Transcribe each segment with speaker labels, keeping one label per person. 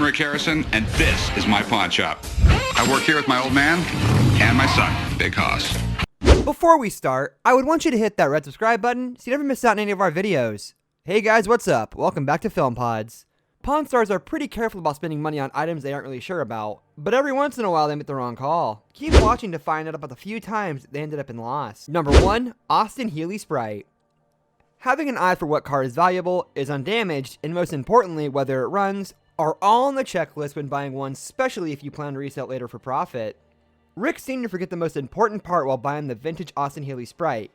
Speaker 1: Rick Harrison, and this is my pawn shop. I work here with my old man and my son, Big Hoss.
Speaker 2: Before we start, I would want you to hit that red subscribe button so you never miss out on any of our videos. Hey guys, what's up? Welcome back to Film Pods. Pawn stars are pretty careful about spending money on items they aren't really sure about, but every once in a while they make the wrong call. Keep watching to find out about the few times they ended up in loss. Number 1. AUSTIN-HEALEY SPRITE. Having an eye for what car is valuable, is undamaged, and most importantly, whether it runs, are all on the checklist when buying one, especially if you plan to resell it later for profit. Rick seemed to forget the most important part while buying the vintage AUSTIN-HEALEY SPRITE,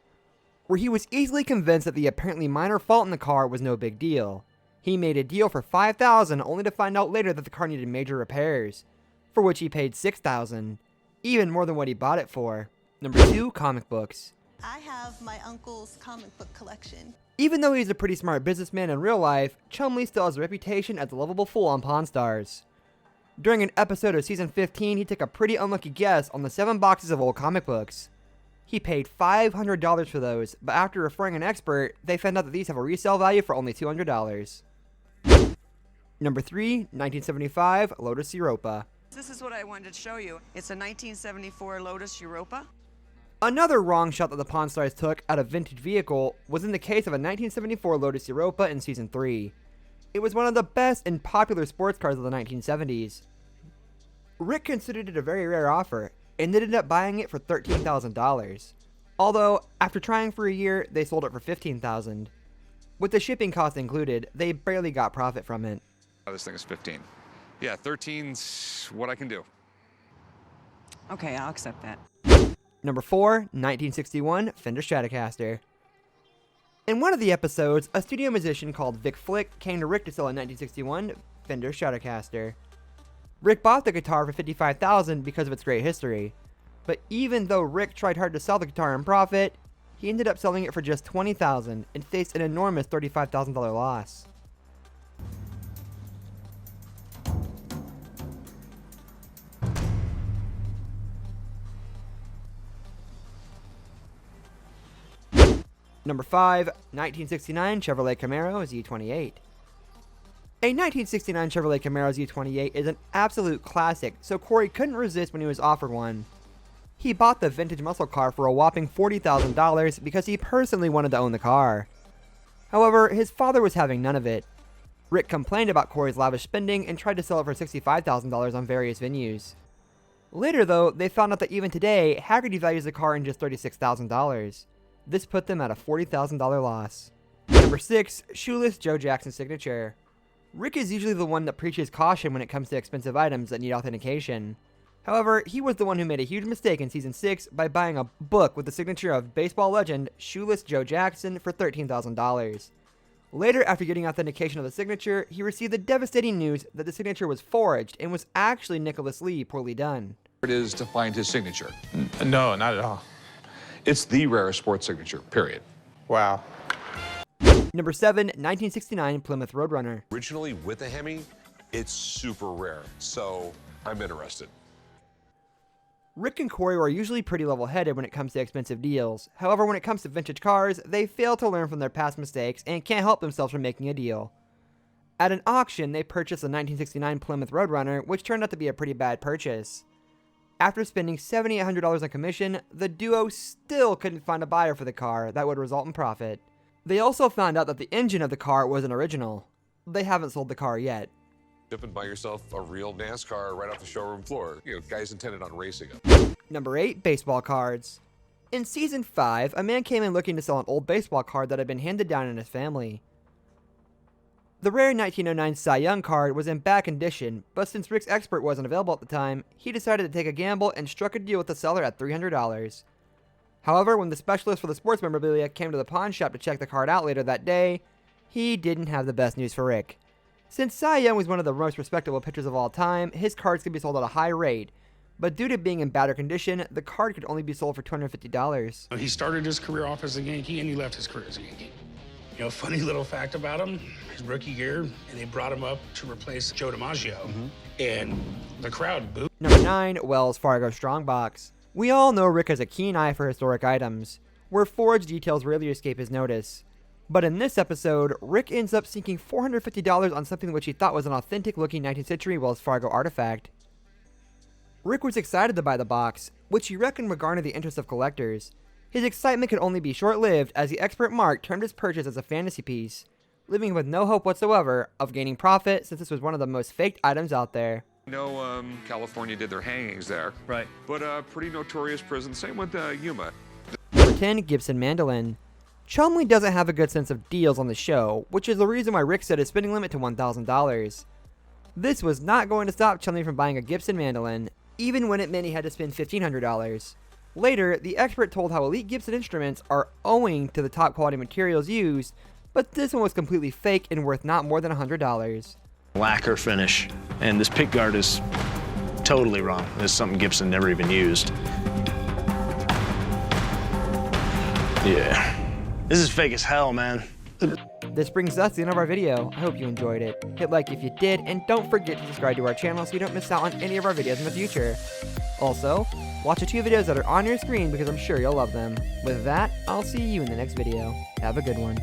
Speaker 2: where he was easily convinced that the apparently minor fault in the car was no big deal. He made a deal for $5,000 only to find out later that the car needed major repairs, for which he paid $6,000, even more than what he bought it for. Number 2. Comic books.
Speaker 3: I have my uncle's comic book collection.
Speaker 2: Even though he's a pretty smart businessman in real life, Chumley still has a reputation as a lovable fool on Pawn Stars. During an episode of season 15, he took a pretty unlucky guess on the 7 boxes of old comic books. He paid $500 for those, but after referring an expert, they found out that these have a resale value for only $200. Number 3. 1975 Lotus EUROPA.
Speaker 4: This is what I wanted to show you. It's a 1974 Lotus EUROPA.
Speaker 2: Another wrong shot that the Pawn Stars took at a vintage vehicle was in the case of a 1974 Lotus EUROPA in Season 3. It was one of the best and popular sports cars of the 1970s. Rick considered it a very rare offer, and ended up buying it for $13,000. Although, after trying for a year, they sold it for $15,000. With the shipping costs included, they barely got profit from it.
Speaker 5: Oh, this thing is 15. Yeah, 13's what I can do.
Speaker 4: Okay, I'll accept that.
Speaker 2: Number 4. 1961 Fender Stratocaster. In one of the episodes, a studio musician called Vic Flick came to Rick to sell a 1961 Fender Stratocaster. Rick bought the guitar for $55,000 because of its great history, but even though Rick tried hard to sell the guitar in profit, he ended up selling it for just $20,000 and faced an enormous $35,000 loss. Number 5. 1969 Chevrolet Camaro Z28. A 1969 Chevrolet Camaro Z28 is an absolute classic, so Corey couldn't resist when he was offered one. He bought the vintage muscle car for a whopping $40,000 because he personally wanted to own the car. However, his father was having none of it. Rick complained about Corey's lavish spending and tried to sell it for $65,000 on various venues. Later though, they found out that even today, Haggerty values the car in just $36,000. This put them at a $40,000 loss. Number 6. Shoeless Joe Jackson Signature. Rick is usually the one that preaches caution when it comes to expensive items that need authentication. However, he was the one who made a huge mistake in Season 6 by buying a book with the signature of baseball legend Shoeless Joe Jackson for $13,000. Later, after getting authentication of the signature, he received the devastating news that the signature was forged and was actually Nicholas Lee, poorly done.
Speaker 5: It is to find his signature.
Speaker 6: No, not at all.
Speaker 5: It's the rarest sports signature, period.
Speaker 6: Wow.
Speaker 2: Number 7. 1969 Plymouth Roadrunner.
Speaker 7: Originally with a Hemi, it's super rare, so I'm interested.
Speaker 2: Rick and Corey were usually pretty level-headed when it comes to expensive deals. However, when it comes to vintage cars, they fail to learn from their past mistakes and can't help themselves from making a deal. At an auction, they purchased a 1969 Plymouth Roadrunner, which turned out to be a pretty bad purchase. After spending $7,800 on commission, the duo still couldn't find a buyer for the car that would result in profit. They also found out that the engine of the car wasn't original. They haven't sold the car yet.
Speaker 7: Dip and buy yourself a real NASCAR right off the showroom floor. You know, guys intended on racing them.
Speaker 2: Number 8. Baseball cards. In Season 5, a man came in looking to sell an old baseball card that had been handed down in his family. The rare 1909 Cy Young card was in bad condition, but since Rick's expert wasn't available at the time, he decided to take a gamble and struck a deal with the seller at $300. However, when the specialist for the sports memorabilia came to the pawn shop to check the card out later that day, he didn't have the best news for Rick. Since Cy Young was one of the most respectable pitchers of all time, his cards could be sold at a high rate, but due to being in better condition, the card could only be sold for $250.
Speaker 8: He started his career off as a Yankee, and he left his career as a Yankee. You know, funny little fact about him, his rookie year, and they brought him up to replace Joe DiMaggio, and the crowd booed.
Speaker 2: Number 9. Wells Fargo Strongbox. We all know Rick has a keen eye for historic items, where forged details rarely escape his notice. But in this episode, Rick ends up sinking $450 on something which he thought was an authentic looking 19th century Wells Fargo artifact. Rick was excited to buy the box, which he reckoned would garner the interest of collectors. His excitement could only be short-lived as the expert Mark termed his purchase as a fantasy piece, leaving him with no hope whatsoever of gaining profit since this was one of the most faked items out there.
Speaker 5: I know California did their hangings there.
Speaker 9: Right.
Speaker 5: But pretty notorious prison. Same with Yuma.
Speaker 2: Number 10, Gibson Mandolin. Chumley doesn't have a good sense of deals on the show, which is the reason why Rick set his spending limit to $1,000. This was not going to stop Chumley from buying a Gibson mandolin, even when it meant he had to spend $1,500. Later, the expert told how elite Gibson instruments are owing to the top quality materials used, but this one was completely fake and worth not more than $100.
Speaker 9: Lacquer finish, and this pick guard is totally wrong. This is something Gibson never even used. Yeah. This is fake as hell, man.
Speaker 2: This brings us to the end of our video. I hope you enjoyed it. Hit like if you did, and don't forget to subscribe to our channel so you don't miss out on any of our videos in the future. Also, watch the 2 videos that are on your screen because I'm sure you'll love them. With that, I'll see you in the next video. Have a good one.